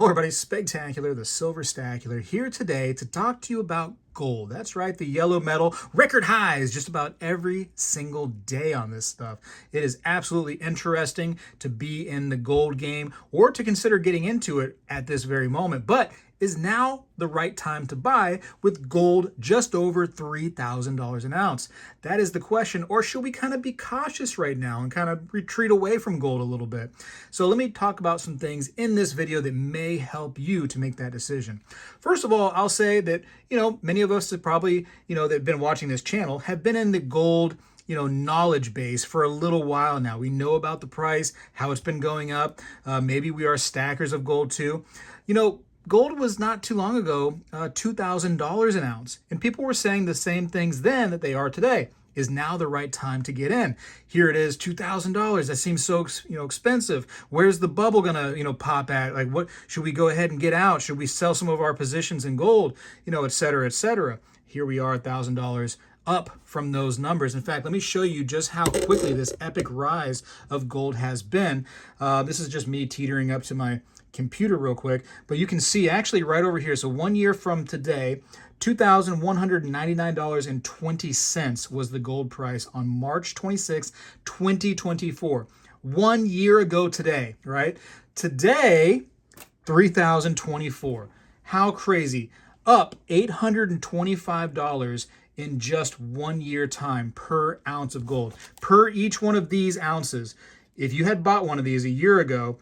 Hello everybody, Spegtacular, the Silver Stacular, here today to talk to you about gold. That's right, the yellow metal, record highs just about every single day on this stuff. It is absolutely interesting to be in the gold game or to consider getting into it at this very moment, but is now the right time to buy with gold just over $3,000 an ounce? That is the question. Or should we kind of be cautious right now and kind of retreat away from gold a little bit? So let me talk about some things in this video that may help you to make that decision. First of all, I'll say that, many of us that probably, that have been watching this channel have been in the gold knowledge base for a little while now. We know about the price, how it's been going up. Maybe we are stackers of gold too. Gold was not too long ago $2,000 an ounce, and people were saying the same things then that they are today. Is now the right time to get in? Here it is, $2,000. That seems so expensive. Where's the bubble gonna pop at? Like, what should we go ahead and get out? Should we sell some of our positions in gold? Et cetera, et cetera. Here we are, $1,000 up from those numbers. In fact, let me show you just how quickly this epic rise of gold has been. This is just me teetering up to my computer real quick, but you can see actually right over here. So 1 year from today, $2,199.20 was the gold price on March 26, 2024. 1 year ago today, right? Today, $3,024. How crazy. Up $825 in just 1 year time per ounce of gold. Per each one of these ounces. If you had bought one of these a year ago,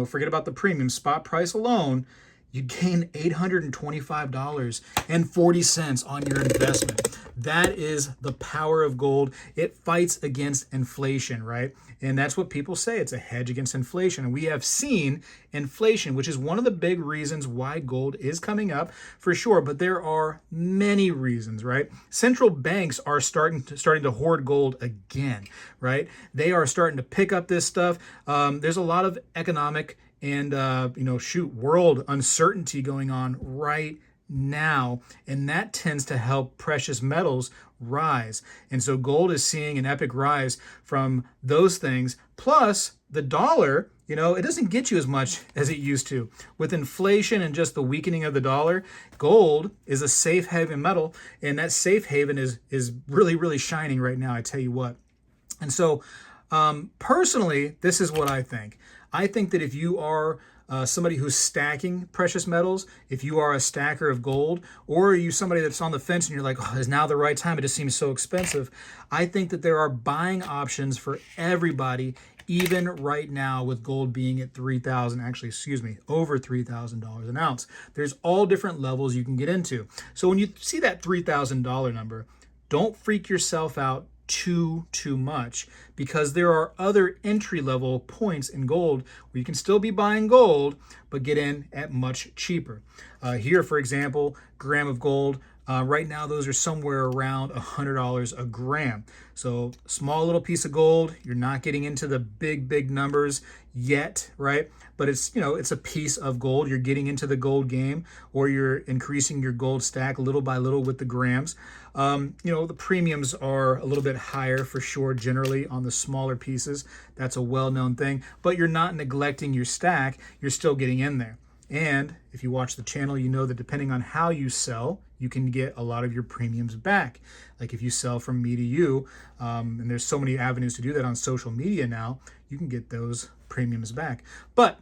forget about the premium, spot price alone, you gain $825.40 on your investment. That is the power of gold. It fights against inflation, right? And that's what people say. It's a hedge against inflation. And we have seen inflation, which is one of the big reasons why gold is coming up for sure. But there are many reasons, right? Central banks are starting to hoard gold again, right? They are starting to pick up this stuff. There's a lot of economic and world uncertainty going on right now, and that tends to help precious metals rise. And so gold is seeing an epic rise from those things. Plus the dollar, it doesn't get you as much as it used to. With inflation and just the weakening of the dollar, gold is a safe haven metal, and that safe haven is really, really shining right now, I tell you what. And so personally, this is what I think. I think that if you are somebody who's stacking precious metals, if you are a stacker of gold, or are you somebody that's on the fence and you're like, oh, is now the right time? It just seems so expensive. I think that there are buying options for everybody, even right now with gold being at over $3,000 an ounce. There's all different levels you can get into. So when you see that $3,000 number, don't freak yourself out too much, because there are other entry-level points in gold where you can still be buying gold but get in at much cheaper. Here, for example, gram of gold, right now those are somewhere around $100 a gram. So small little piece of gold, you're not getting into the big numbers yet, right? But it's a piece of gold. You're getting into the gold game, or you're increasing your gold stack little by little with the grams. The premiums are a little bit higher for sure, generally on the smaller pieces. That's a well-known thing, but you're not neglecting your stack. You're still getting in there. And if you watch the channel, you know that depending on how you sell, you can get a lot of your premiums back. Like if you sell from me to you, and there's so many avenues to do that on social media now, you can get those premiums back. But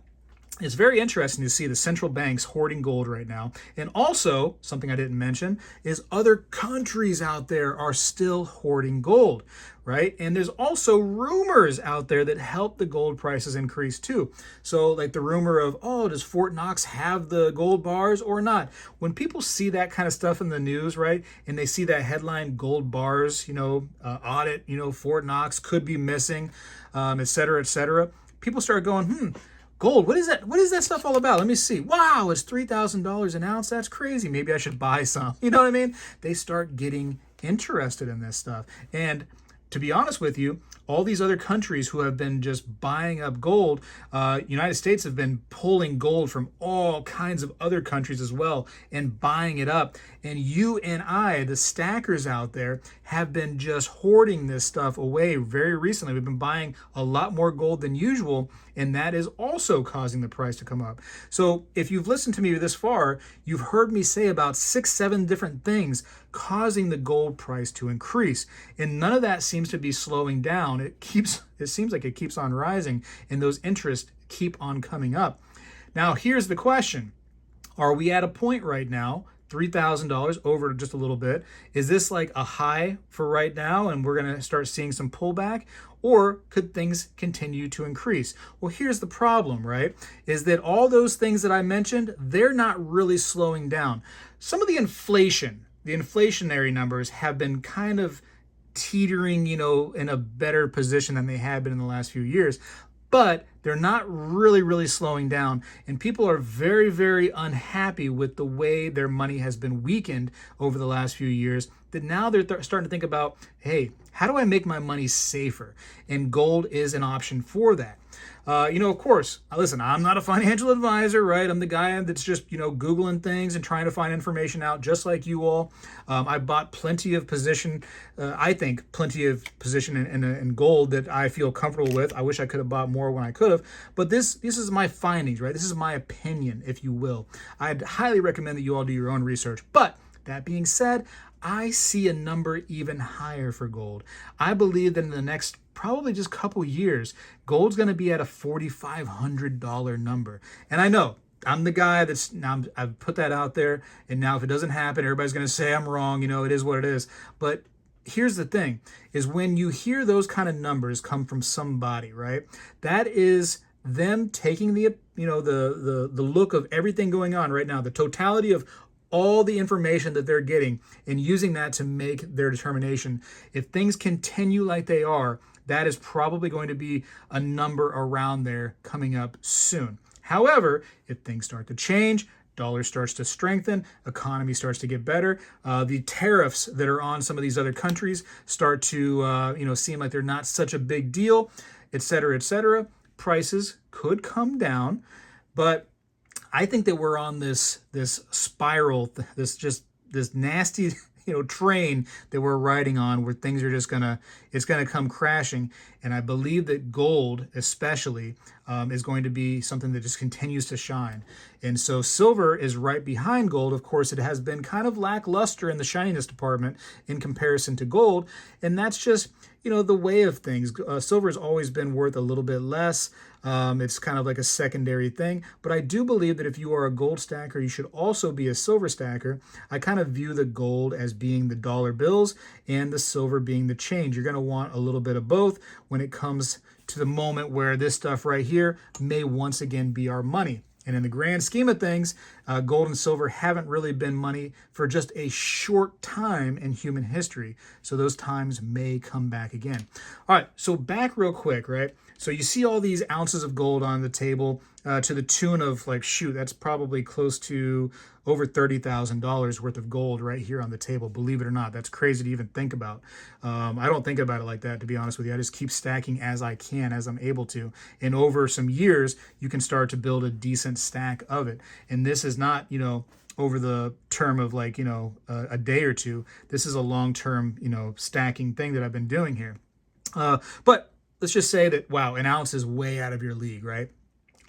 it's very interesting to see the central banks hoarding gold right now. And also, something I didn't mention, is other countries out there are still hoarding gold, right? And there's also rumors out there that help the gold prices increase too. So like the rumor of, oh, does Fort Knox have the gold bars or not? When people see that kind of stuff in the news, right, and they see that headline, gold bars, audit, Fort Knox could be missing, et cetera, people start going, gold, what is that? What is that stuff all about? Let me see. Wow, it's $3,000 an ounce. That's crazy. Maybe I should buy some. You know what I mean? They start getting interested in this stuff. And to be honest with you, all these other countries who have been just buying up gold. United States have been pulling gold from all kinds of other countries as well and buying it up. And you and I, the stackers out there, have been just hoarding this stuff away very recently. We've been buying a lot more gold than usual, and that is also causing the price to come up. So if you've listened to me this far, you've heard me say about 6, 7 different things causing the gold price to increase. And none of that seems to be slowing down. It seems like it keeps on rising, and those interests keep on coming up. Now, here's the question. Are we at a point right now, $3,000 over just a little bit? Is this like a high for right now and we're going to start seeing some pullback? Or could things continue to increase? Well, here's the problem, right? Is that all those things that I mentioned, they're not really slowing down. Some of the inflationary numbers have been kind of teetering, in a better position than they had been in the last few years. But they're not really slowing down. And people are very, very unhappy with the way their money has been weakened over the last few years, that now they're starting to think about, hey, how do I make my money safer? And gold is an option for that. Of course, listen, I'm not a financial advisor, right? I'm the guy that's just, Googling things and trying to find information out just like you all. I bought plenty of position, in gold that I feel comfortable with. I wish I could have bought more when I could have, but this is my findings, right? This is my opinion, if you will. I'd highly recommend that you all do your own research. But that being said, I see a number even higher for gold. I believe that in the next probably just couple years, gold's going to be at a $4,500 number. And I know I'm the guy I've put that out there. And now if it doesn't happen, everybody's going to say I'm wrong. It is what it is. But here's the thing, is when you hear those kind of numbers come from somebody, right? That is them taking the look of everything going on right now, the totality of all the information that they're getting, and using that to make their determination. If things continue like they are, that is probably going to be a number around there coming up soon. However, if things start to change, dollar starts to strengthen, economy starts to get better, the tariffs that are on some of these other countries start to seem like they're not such a big deal, et cetera, prices could come down. But I think that we're on this spiral, this nasty train that we're riding on, where things are just it's gonna come crashing. And I believe that gold especially is going to be something that just continues to shine. And so silver is right behind gold. Of course, it has been kind of lackluster in the shininess department in comparison to gold, and that's just the way of things. Silver has always been worth a little bit less. It's kind of like a secondary thing. But I do believe that if you are a gold stacker, you should also be a silver stacker. I kind of view the gold as being the dollar bills and the silver being the change. You're going to want a little bit of both when it comes to the moment where this stuff right here may once again be our money. And in the grand scheme of things, gold and silver haven't really been money for just a short time in human history. So those times may come back again. All right, so back real quick, right? So you see all these ounces of gold on the table to the tune of that's probably close to over $30,000 worth of gold right here on the table. Believe it or not, that's crazy to even think about. I don't think about it like that, to be honest with you. I just keep stacking as I can, as I'm able to. And over some years, you can start to build a decent stack of it. And this is not, over the term of a day or two. This is a long-term, stacking thing that I've been doing here. But let's just say that, wow, an ounce is way out of your league, right?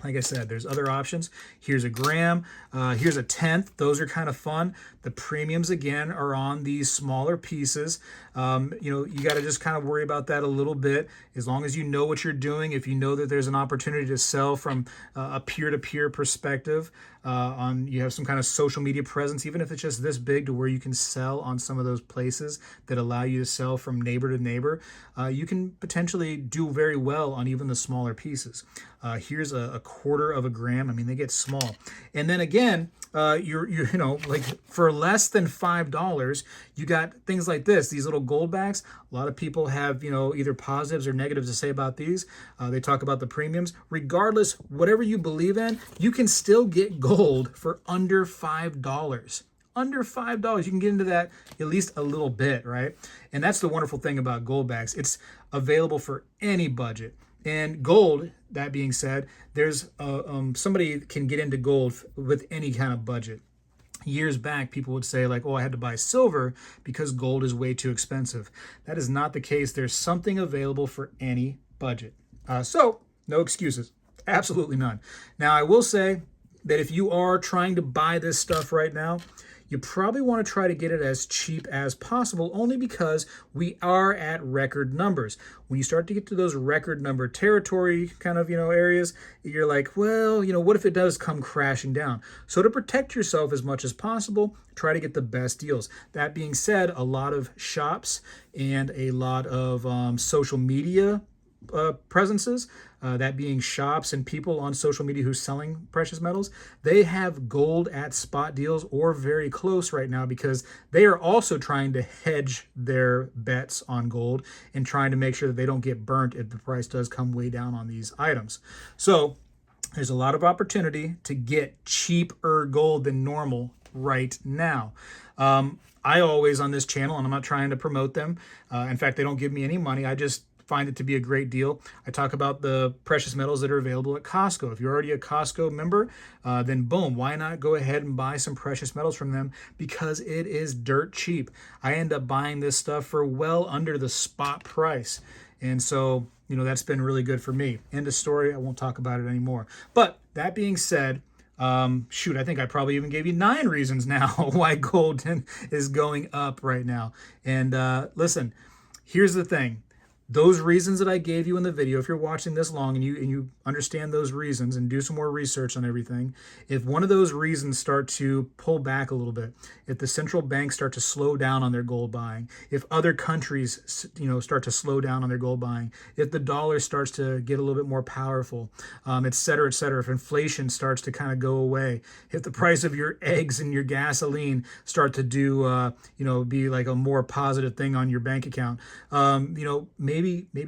Like I said, there's other options. Here's a gram. Here's a tenth. Those are kind of fun. The premiums, again, are on these smaller pieces. You got to just kind of worry about that a little bit. As long as you know what you're doing, if you know that there's an opportunity to sell from a peer-to-peer perspective, you have some kind of social media presence, even if it's just this big to where you can sell on some of those places that allow you to sell from neighbor to neighbor, you can potentially do very well on even the smaller pieces. Here's a quarter of a gram. I mean, they get small. And then again, for less than $5, you got things like this, these little gold backs. A lot of people have, either positives or negatives to say about these. They talk about the premiums. Regardless, whatever you believe in, you can still get gold for under $5. under $5. You can get into that at least a little bit, right? And that's the wonderful thing about gold bags. It's available for any budget. And gold, that being said, there's somebody can get into gold with any kind of budget. Years back, people would say like, oh, I had to buy silver because gold is way too expensive. That is not the case. There's something available for any budget. So no excuses. Absolutely none. Now, I will say that if you are trying to buy this stuff right now, you probably want to try to get it as cheap as possible, only because we are at record numbers. When you start to get to those record number territory kind of, areas, you're like, well, what if it does come crashing down? So to protect yourself as much as possible, try to get the best deals. That being said, a lot of shops and a lot of social media presences, that being shops and people on social media who's selling precious metals, they have gold at spot deals or very close right now because they are also trying to hedge their bets on gold and trying to make sure that they don't get burnt if the price does come way down on these items. So there's a lot of opportunity to get cheaper gold than normal right now. I always on this channel, and I'm not trying to promote them. In fact, they don't give me any money. I just find it to be a great deal. I talk about the precious metals that are available at Costco. If you're already a Costco member, then boom, why not go ahead and buy some precious metals from them, because it is dirt cheap. I end up buying this stuff for well under the spot price. And so, that's been really good for me. End of story. I won't talk about it anymore. But that being said, I think I probably even gave you 9 reasons now why gold is going up right now. And listen, here's the thing. Those reasons that I gave you in the video, if you're watching this long and you understand those reasons and do some more research on everything, if one of those reasons start to pull back a little bit, if the central banks start to slow down on their gold buying, if other countries, start to slow down on their gold buying, if the dollar starts to get a little bit more powerful, et cetera, if inflation starts to kind of go away, if the price of your eggs and your gasoline start to do, be like a more positive thing on your bank account, maybe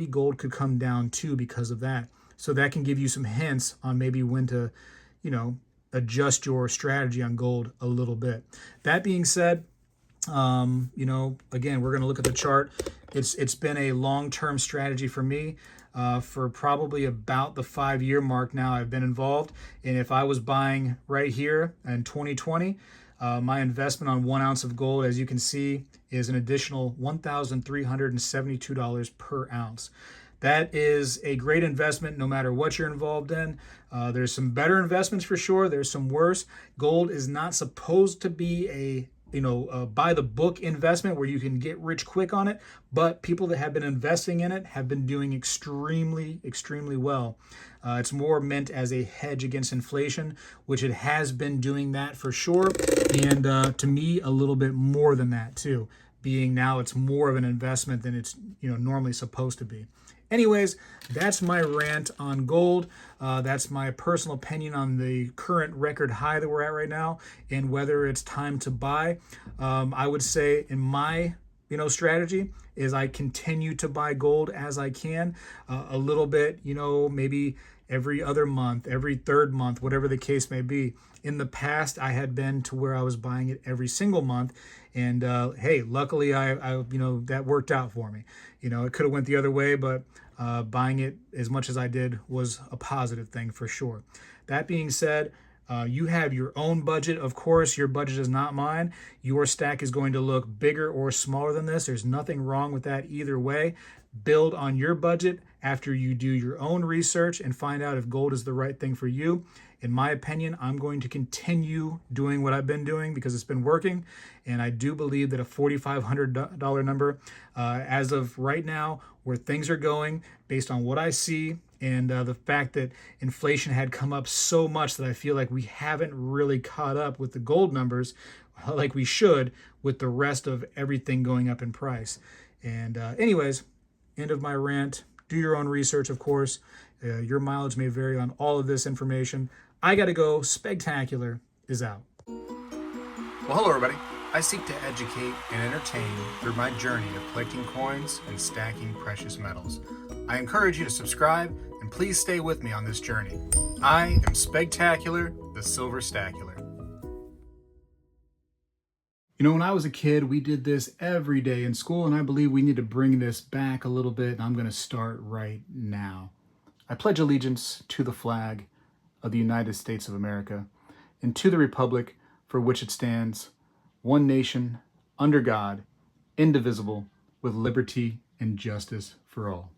gold could come down too because of that. So that can give you some hints on maybe when to, adjust your strategy on gold a little bit. That being said, again, we're going to look at the chart. It's been a long-term strategy for me. For probably about the 5-year mark now I've been involved. And if I was buying right here in 2020, my investment on 1 ounce of gold, as you can see, is an additional $1,372 per ounce. That is a great investment no matter what you're involved in. There's some better investments for sure. There's some worse. Gold is not supposed to be a by the book investment where you can get rich quick on it, but people that have been investing in it have been doing extremely, extremely well. It's more meant as a hedge against inflation, which it has been doing that for sure. And to me, a little bit more than that too, being now it's more of an investment than it's normally supposed to be. Anyways, that's my rant on gold. That's my personal opinion on the current record high that we're at right now and whether it's time to buy. I would say in my strategy is I continue to buy gold as I can, a little bit, maybe every other month, every third month, whatever the case may be. In the past, I had been to where I was buying it every single month. And hey, luckily I that worked out for me. It could have went the other way, but buying it as much as I did was a positive thing for sure. That being said, you have your own budget. Of course, your budget is not mine. Your stack is going to look bigger or smaller than this. There's nothing wrong with that either way. Build on your budget after you do your own research and find out if gold is the right thing for you. In my opinion, I'm going to continue doing what I've been doing because it's been working. And I do believe that a $4,500 number, as of right now, where things are going, based on what I see, and the fact that inflation had come up so much that I feel like we haven't really caught up with the gold numbers like we should with the rest of everything going up in price. And anyways, end of my rant. Do your own research, of course. Your mileage may vary on all of this information. I got to go. Spegtacular is out. Well, hello, everybody. I seek to educate and entertain through my journey of collecting coins and stacking precious metals. I encourage you to subscribe and please stay with me on this journey. I am Spegtacular, the Silver Stacular. You know, when I was a kid, we did this every day in school, and I believe we need to bring this back a little bit, and I'm going to start right now. I pledge allegiance to the flag of the United States of America and to the republic for which it stands, one nation, under God, indivisible, with liberty and justice for all.